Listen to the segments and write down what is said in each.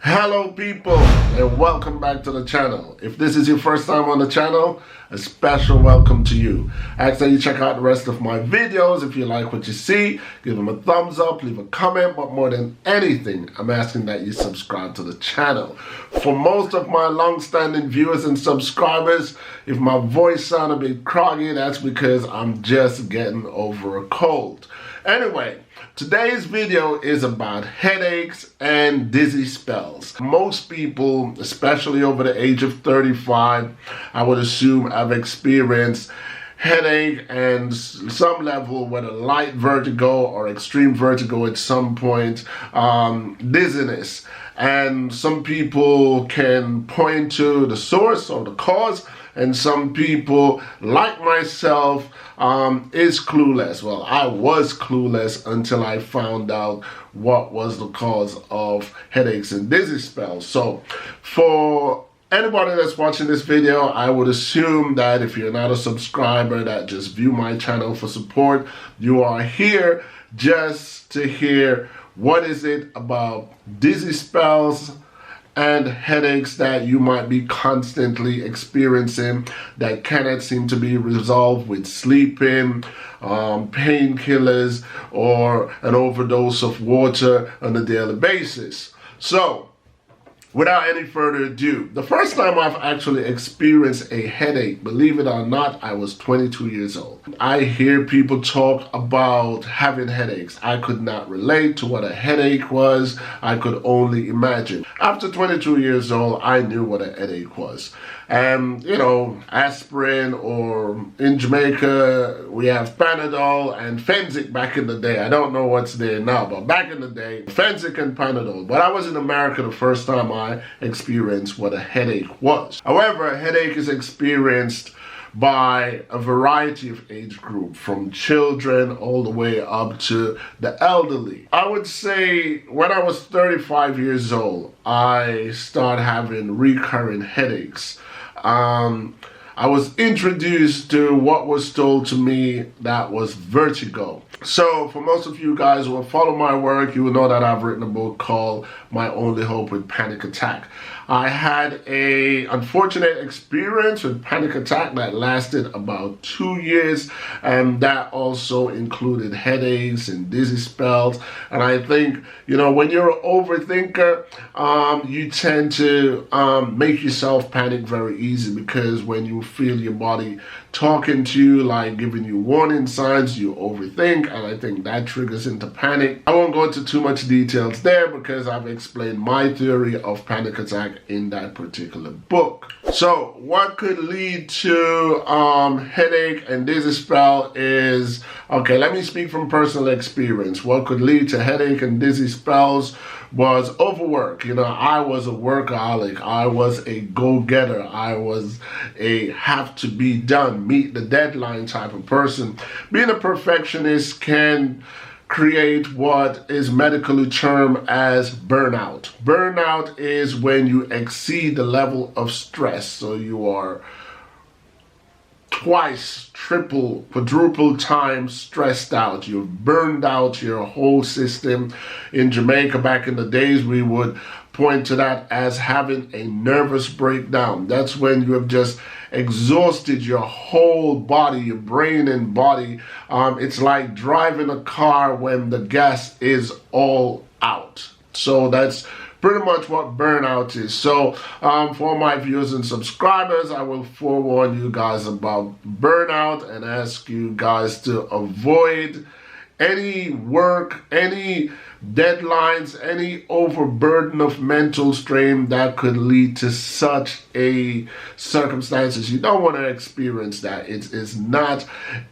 Hello people, and welcome back to the channel. If this is your first time on the channel, a special welcome to you. I ask that you check out the rest of my videos. If you like what you see, give them a thumbs up, leave a comment, but more than anything, I'm asking that you subscribe to the channel. For most of my long-standing viewers and subscribers, if my voice sounds a bit croggy, that's because I'm just getting over a cold. Anyway, today's video is about headaches and dizzy spells. Most people, especially over the age of 35, I would assume have experienced headache and some level, whether light vertigo or extreme vertigo at some point, dizziness. And some people can point to the source or the cause, and some people, like myself, is clueless. Well, I was clueless until I found out what was the cause of headaches and dizzy spells. So for anybody that's watching this video, I would assume that if you're not a subscriber that just view my channel for support, you are here just to hear what is it about dizzy spells and headaches that you might be constantly experiencing that cannot seem to be resolved with sleeping, painkillers, or an overdose of water on a daily basis. So, without any further ado, the first time I've actually experienced a headache, believe it or not, I was 22 years old. I hear people talk about having headaches. I could not relate to what a headache was. I could only imagine. After 22 years old, I knew what a headache was. And, you know, aspirin, or in Jamaica, we have Panadol and Fensic back in the day. I don't know what's there now, but back in the day, Fensic and Panadol. But I was in America the first time I experienced what a headache was. However, a headache is experienced by a variety of age group, from children all the way up to the elderly. I would say when I was 35 years old, I started having recurring headaches. I was introduced to what was told to me that was vertigo. So for most of you guys who have followed my work, you will know that I've written a book called My Only Hope with Panic Attack. I had an unfortunate experience with panic attack that lasted about 2 years, and that also included headaches and dizzy spells. And I think, you know, when you're an overthinker, you tend to make yourself panic very easy, because when you feel your body talking to you, like giving you warning signs, you overthink, and I think that triggers into panic. I won't go into too much details there because I've explained my theory of panic attack in that particular book. So what could lead to headache and dizzy spell is, okay, let me speak from personal experience. What could lead to headache and dizzy spells was overwork. You know, I was a workaholic. I was a go-getter. I was a have to be done, meet the deadline type of person. Being a perfectionist can create what is medically termed as burnout. Burnout is when you exceed the level of stress. So you are twice, triple, quadruple times stressed out. You've burned out your whole system. In Jamaica back in the days, we would point to that as having a nervous breakdown. That's when you have just exhausted your whole body, your brain and body. It's like driving a car when the gas is all out. So that's pretty much what burnout is. So for my viewers and subscribers, I will forewarn you guys about burnout and ask you guys to avoid any work, any deadlines, any overburden of mental strain that could lead to such a circumstances. You don't want to experience that. It is not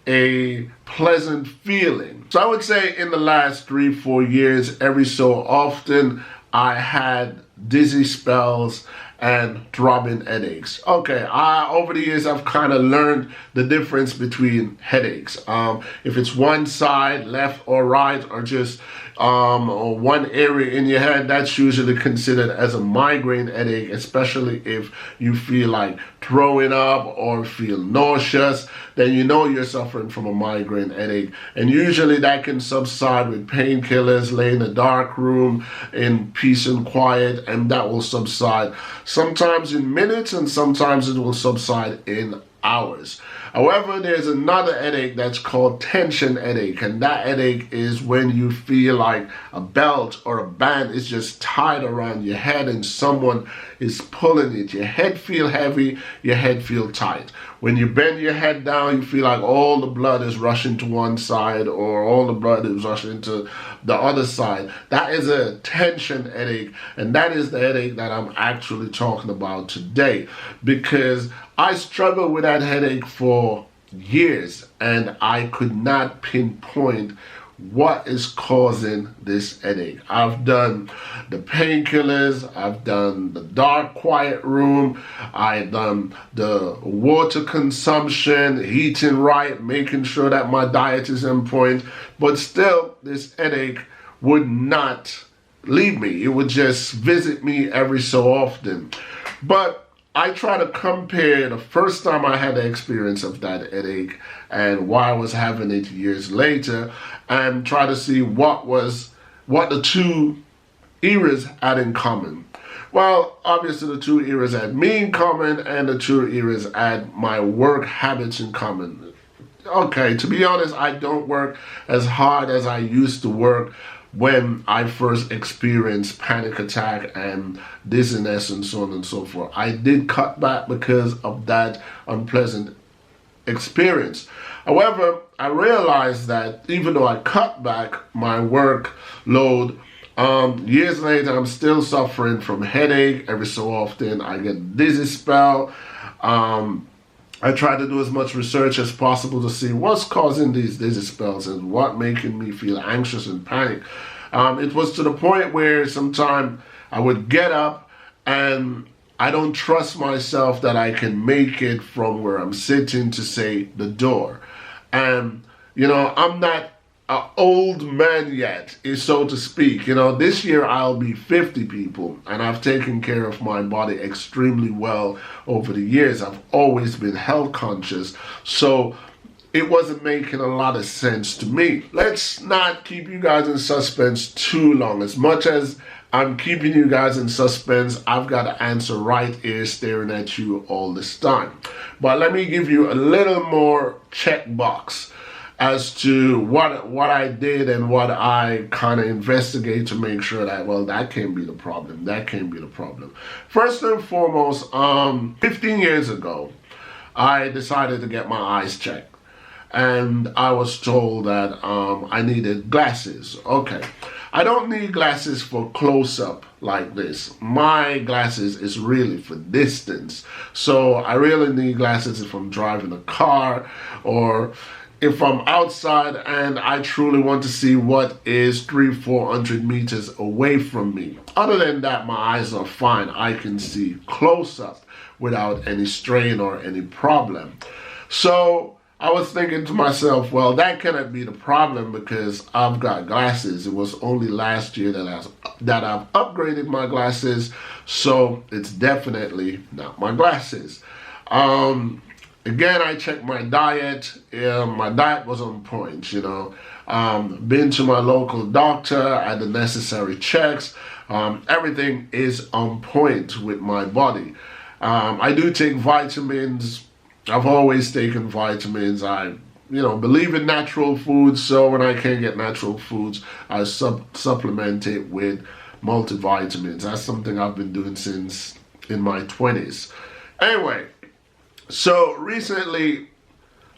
a pleasant feeling. So I would say in the last 3-4 years, every so often, I had dizzy spells and throbbing headaches. Okay, over the years I've kind of learned the difference between headaches. If it's one side, left or right, or just or one area in your head, that's usually considered as a migraine headache, especially if you feel like throwing up or feel nauseous, then you know you're suffering from a migraine headache. And usually that can subside with painkillers, lay in a dark room in peace and quiet, and that will subside sometimes in minutes and sometimes it will subside in hours. However, there's another headache that's called tension headache, and that headache is when you feel like a belt or a band is just tied around your head and someone is pulling it. Your head feel heavy, your head feel tight. When you bend your head down, you feel like all the blood is rushing to one side or all the blood is rushing to the other side. That is a tension headache, and that is the headache that I'm actually talking about today, because I struggled with that headache for years and I could not pinpoint what is causing this headache. I've done the painkillers, I've done the dark quiet room, I've done the water consumption, eating right, making sure that my diet is on point, but still this headache would not leave me. It would just visit me every so often. But I try to compare the first time I had the experience of that headache and why I was having it years later, and try to see what the two eras had in common. Well, obviously the two eras had me in common and the two eras had my work habits in common. Okay, to be honest, I don't work as hard as I used to work when I first experienced panic attack and dizziness and so on and so forth. I did cut back because of that unpleasant experience. However, I realized that even though I cut back my workload, years later I'm still suffering from headache. Every so often I get dizzy spell. I try to do as much research as possible to see what's causing these dizzy spells and what making me feel anxious and panic. It was to the point where sometimes I would get up and I don't trust myself that I can make it from where I'm sitting to, say, the door. And, you know, I'm not an old man yet, so to speak. You know, this year I'll be 50 people, and I've taken care of my body extremely well over the years. I've always been health conscious, so it wasn't making a lot of sense to me. Let's not keep you guys in suspense too long. As much as I'm keeping you guys in suspense, I've got an answer right here staring at you all this time. But let me give you a little more checkbox as to what I did and what I kind of investigate to make sure that, well, that can't be the problem. That can't be the problem. First and foremost, 15 years ago, I decided to get my eyes checked. And I was told that I needed glasses. Okay. I don't need glasses for close-up like this. My glasses is really for distance. So I really need glasses if I'm driving a car or if I'm outside and I truly want to see what is 300-400 meters away from me. Other than that, my eyes are fine. I can see close up without any strain or any problem. So I was thinking to myself, well, that cannot be the problem because I've got glasses. It was only last year that I've upgraded my glasses, so it's definitely not my glasses. Again, I checked my diet. My diet was on point, you know. Been to my local doctor, had the necessary checks. Everything is on point with my body. I do take vitamins. I've always taken vitamins. I believe in natural foods, so when I can't get natural foods, I supplement it with multivitamins. That's something I've been doing since in my 20s. Anyway, so recently,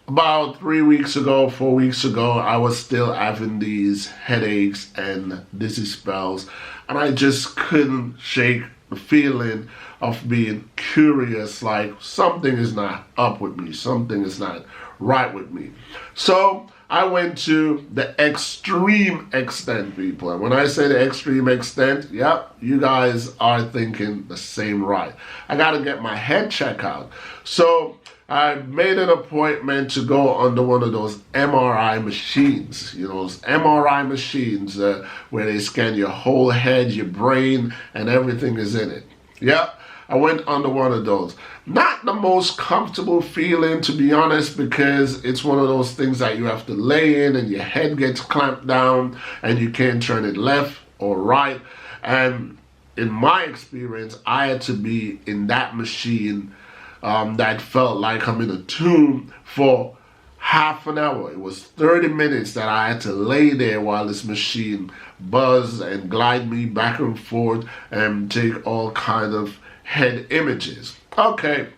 about 3 weeks ago, 4 weeks ago, I was still having these headaches and dizzy spells, and I just couldn't shake the feeling of being curious, like something is not up with me, something is not right with me. So I went to the extreme extent, people. And when I say the extreme extent, yep, you guys are thinking the same right. I got to get my head checked out. So I made an appointment to go under one of those MRI machines, those MRI machines where they scan your whole head, your brain, and everything is in it. Yep, I went under one of those. Not the most comfortable feeling, to be honest, because it's one of those things that you have to lay in and your head gets clamped down and you can't turn it left or right. And in my experience, I had to be in that machine that felt like I'm in a tomb for half an hour. It was 30 minutes that I had to lay there while this machine buzzed and glide me back and forth and take all kind of head images. Okay,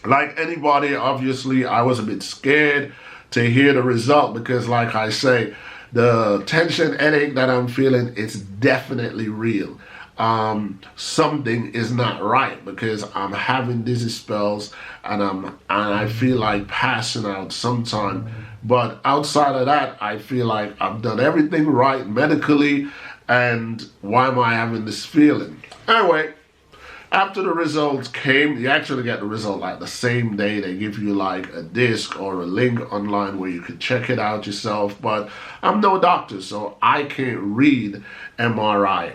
like anybody, obviously, I was a bit scared to hear the result because, like I say, the tension headache that I'm feeling, it's definitely real. Something is not right because I'm having dizzy spells and I feel like passing out sometime. But outside of that, I feel like I've done everything right medically, and why am I having this feeling? Anyway, after the results came, you actually get the result like the same day. They give you like a disc or a link online where you can check it out yourself. But I'm no doctor, so I can't read MRI.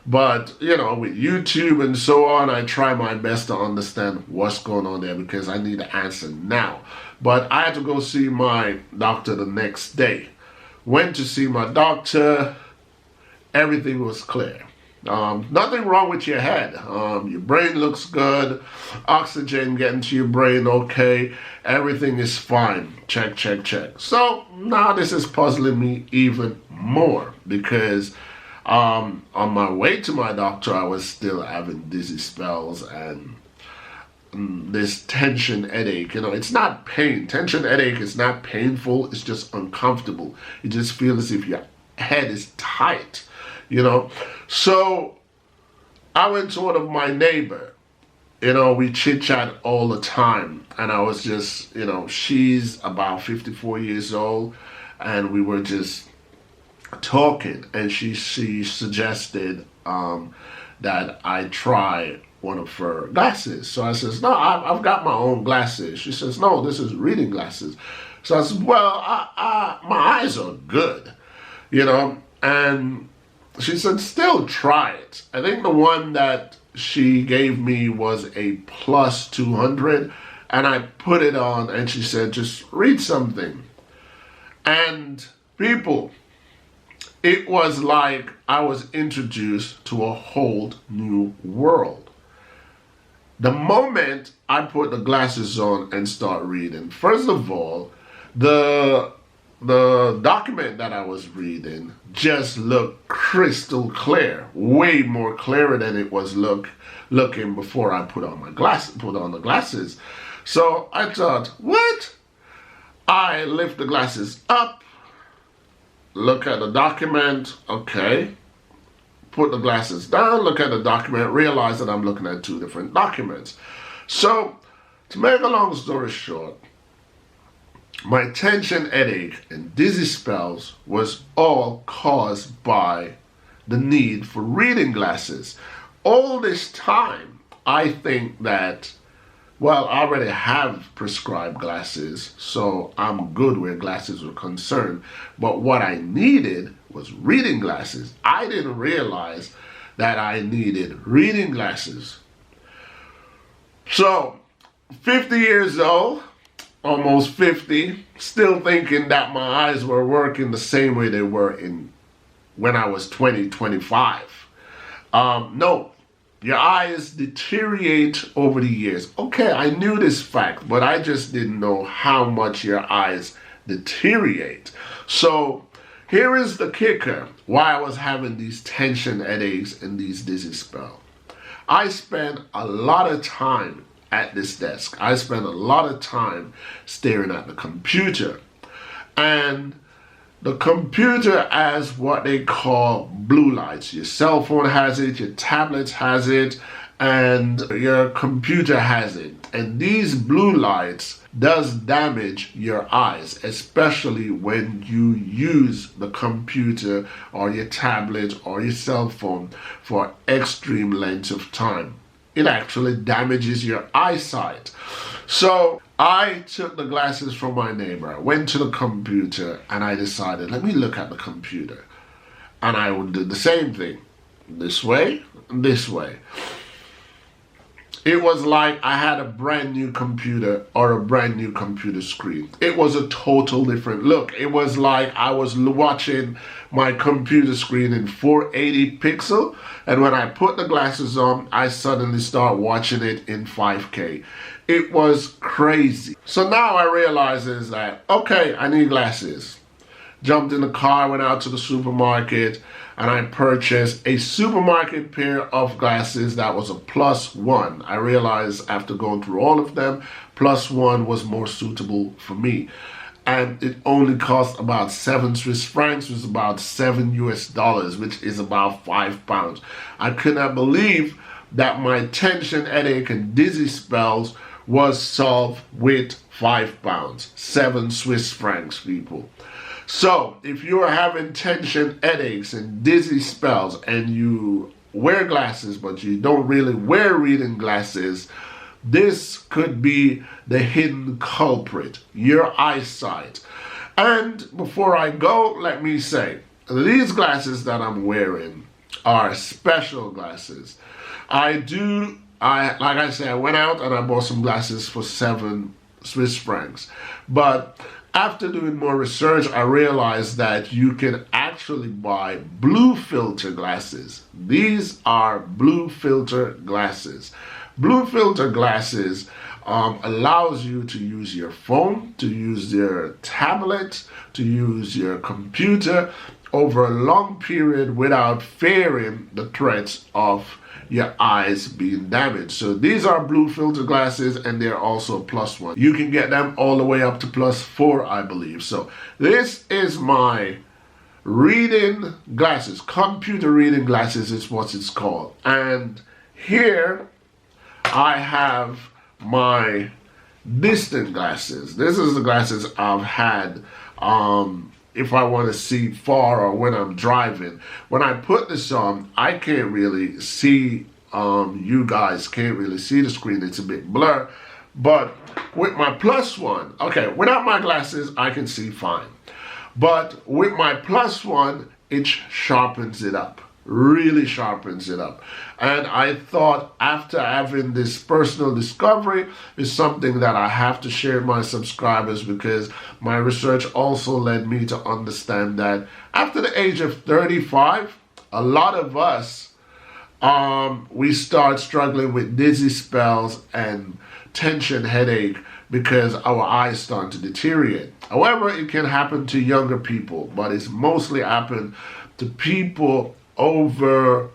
But, with YouTube and so on, I try my best to understand what's going on there because I need the answer now. But I had to go see my doctor the next day. Went to see my doctor. Everything was clear. Nothing wrong with your head. Your brain looks good. Oxygen getting to your brain okay. Everything is fine. Check, check, check. So now this is puzzling me even more because on my way to my doctor, I was still having dizzy spells and this tension headache. It's not pain. Tension headache is not painful. It's just uncomfortable. You just feel as if your head is tight, So I went to one of my neighbor. We chit-chat all the time. And I was just, she's about 54 years old. And we were just talking, and she suggested that I try one of her glasses. So I says, no, I've got my own glasses. She says, no, this is reading glasses. So I said, well, my eyes are good, and she said, still try it. I think the one that she gave me was a plus 200, and I put it on, and she said, just read something. And people, it was like I was introduced to a whole new world. The moment I put the glasses on and start reading, first of all, the document that I was reading just looked crystal clear, way more clearer than it was looking before I put on the glasses. So I thought, what? I lift the glasses up, look at the document, okay. Put the glasses down, look at the document, realize that I'm looking at two different documents. So, to make a long story short, my tension headache and dizzy spells was all caused by the need for reading glasses. All this time, I think that, well, I already have prescribed glasses, so I'm good where glasses were concerned. But what I needed was reading glasses. I didn't realize that I needed reading glasses. So, 50 years old, almost 50, still thinking that my eyes were working the same way they were when I was 20, 25. No. Your eyes deteriorate over the years. Okay, I knew this fact, but I just didn't know how much your eyes deteriorate. So here is the kicker, why I was having these tension headaches and these dizzy spells. I spent a lot of time at this desk. I spent a lot of time staring at the computer. And the computer has what they call blue lights. Your cell phone has it, your tablet has it, and your computer has it. And these blue lights does damage your eyes, especially when you use the computer or your tablet or your cell phone for extreme lengths of time. it actually damages your eyesight. So I took the glasses from my neighbor, went to the computer, and I decided, let me look at the computer. And I would do the same thing, this way, and this way. It was like I had a brand new computer or a brand new computer screen. It was a total different look. It was like I was watching my computer screen in 480 pixel, and when I put the glasses on, I suddenly start watching it in 5K. It was crazy. So now I realize is that, okay, I need glasses. Jumped in the car, went out to the supermarket, and I purchased a supermarket pair of glasses that was a +1. I realized after going through all of them, +1 was more suitable for me. And it only cost about 7 Swiss francs, which is about $7 US, which is about £5. I could not believe that my tension, headache, and dizzy spells was solved with £5. 7 Swiss francs, people. So, if you are having tension, headaches, and dizzy spells, and you wear glasses, but you don't really wear reading glasses, this could be the hidden culprit, your eyesight. And before I go, let me say, these glasses that I'm wearing are special glasses. Like I said, I went out and I bought some glasses for 7 Swiss francs. But after doing more research, I realized that you can actually buy blue filter glasses. These are blue filter glasses. Blue filter glasses allows you to use your phone, to use your tablet, to use your computer over a long period without fearing the threats of your eyes being damaged. So these are blue filter glasses, and they're also +1. You can get them all the way up to +4, I believe. So this is my reading glasses, computer reading glasses is what it's called. And here I have my distant glasses. This is the glasses I've had if I want to see far or when I'm driving. When I put this on, I can't really see, you guys can't really see the screen. It's a bit blur. But with my +1, okay, without my glasses, I can see fine. But with my +1, it sharpens it up. Really sharpens it up. And I thought, after having this personal discovery, is something that I have to share with my subscribers, because my research also led me to understand that after the age of 35, a lot of us we start struggling with dizzy spells and tension, headache, because our eyes start to deteriorate. However, it can happen to younger people, but it's mostly happened to people over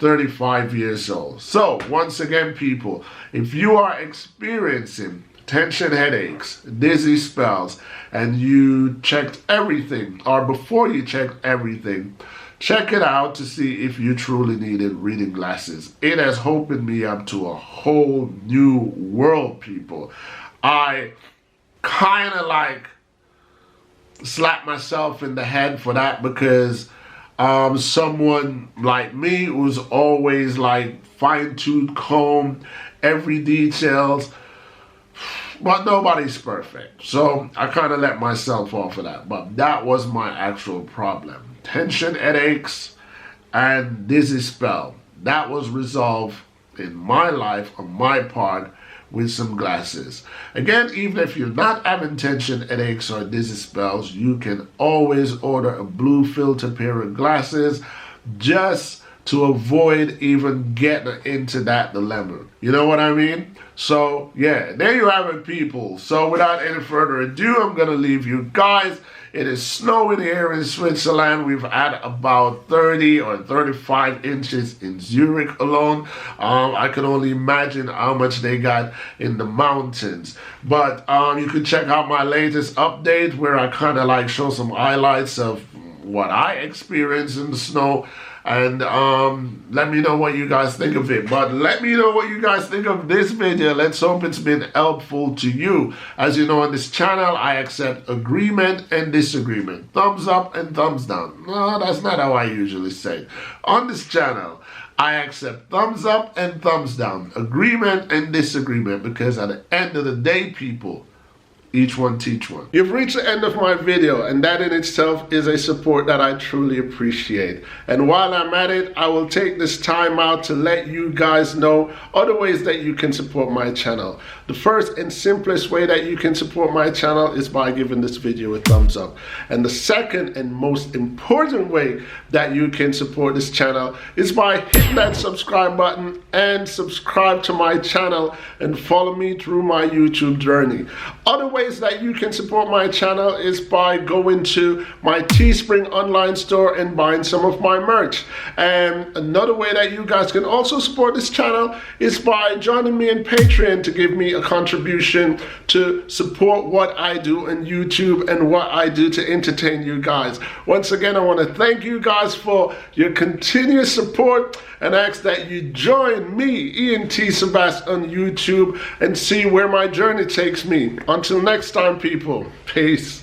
35 years old. So once again, people, if you are experiencing tension, headaches, dizzy spells, and you checked everything, or before you checked everything, check it out to see if you truly needed reading glasses. It has opened me up to a whole new world, people. I kind of like slapped myself in the head for that, because someone like me who's always like fine-tooth comb every details, but nobody's perfect. So I kind of let myself off of that. But that was my actual problem. Tension, headaches, and dizzy spell. That was resolved in my life, on my part, with some glasses. Again, even if you're not having tension, headaches, or dizzy spells, you can always order a blue filter pair of glasses just to avoid even getting into that dilemma. You know what I mean? So yeah, there you have it, people. So without any further ado, I'm gonna leave you guys. It is snowing here in Switzerland. We've had about 30 or 35 inches in Zurich alone. I can only imagine how much they got in the mountains. But you can check out my latest update where I kind of like show some highlights of what I experienced in the snow. And let me know what you guys think of it. But let me know what you guys think of this video. Let's hope it's been helpful to you. As you know, on this channel, I accept agreement and disagreement. Thumbs up and thumbs down. No, that's not how I usually say it. On this channel, I accept thumbs up and thumbs down, agreement and disagreement, because at the end of the day, people, each one teach one. You've reached the end of my video, and that in itself is a support that I truly appreciate. And while I'm at it, I will take this time out to let you guys know other ways that you can support my channel. The first and simplest way that you can support my channel is by giving this video a thumbs up. And the second and most important way that you can support this channel is by hitting that subscribe button and subscribe to my channel and follow me through my YouTube journey. Other ways that you can support my channel is by going to my Teespring online store and buying some of my merch. And another way that you guys can also support this channel is by joining me in Patreon to give me a contribution to support what I do on YouTube and what I do to entertain you guys. Once again, I want to thank you guys for your continuous support and ask that you join me, Ian T. Sebastian, on YouTube and see where my journey takes me. Until next time, people, peace.